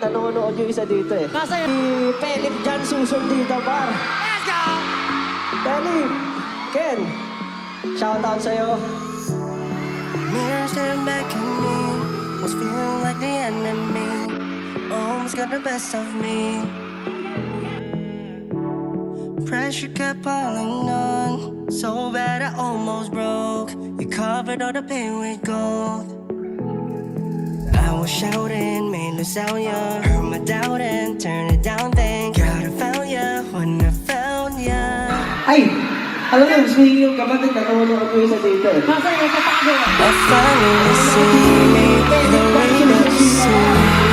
nanonood yung isa dito eh. Nasa Si Pelip dyan susunod dito, par. Let's go! Pelip, Ken, shoutout sa'yo. Mirror staring back at me, was feeling like the enemy. Almost got the best of me. Pressure kept piling on, so bad I almost broke. You covered all the pain with gold. I was shouting, made no sound, ya. Heard my doubt and turned it down. Thank God I found ya when I found ya. Ay, alam mo, speaking yung kapatid, nanonood yung isa dito eh. Nasa yung katago. I finally see me the way that you see me.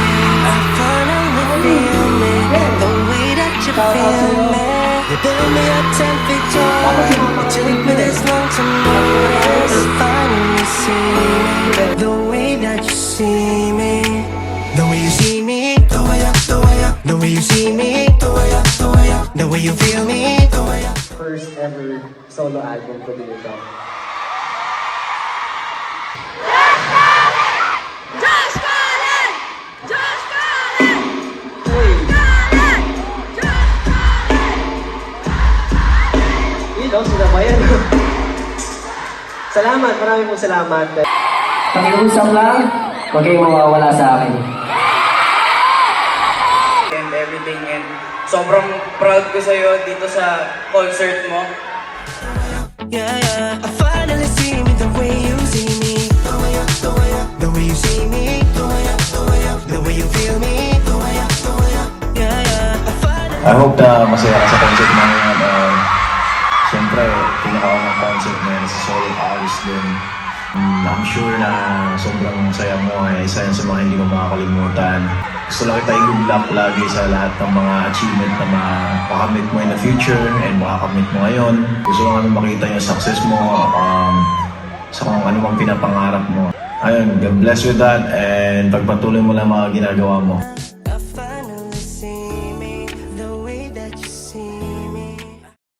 I finally feel me the way that you feel me. You built me up 10 feet tall. It took me this long to notice. I finally see me the way that you see me. The way you see me, the way you see me, the way you feel me, First ever solo album ko dito. Josh Cullen! Josh Cullen! Uy, Cullen! Josh Cullen! yun o, sila ba yan? Salamat, maraming pong salamat. Pakiusap lang, huwag kayong mawawala sa akin. And everything, and sobrang proud ko sa'yo dito sa concert mo. yeah, yeah. I finally see me the way you see me, the way you see me, the way you feel me, yeah, yeah. I finally. I hope na masaya ka sa concert na yan. Siyempre, pinakaunang concert na yan sa solo artist din. I'm sure na sobrang saya mo ay isa yan sa mga hindi mo makakalimutan. Gusto lang kita i-good luck lagi sa lahat ng mga achievement na makakamit mo in the future and makakamit mo ngayon. Gusto lang namin makita yung success mo sa kung ano mang pinapangarap mo. Ayun, God bless you with that and pagpatuloy mo lang mga ginagawa mo.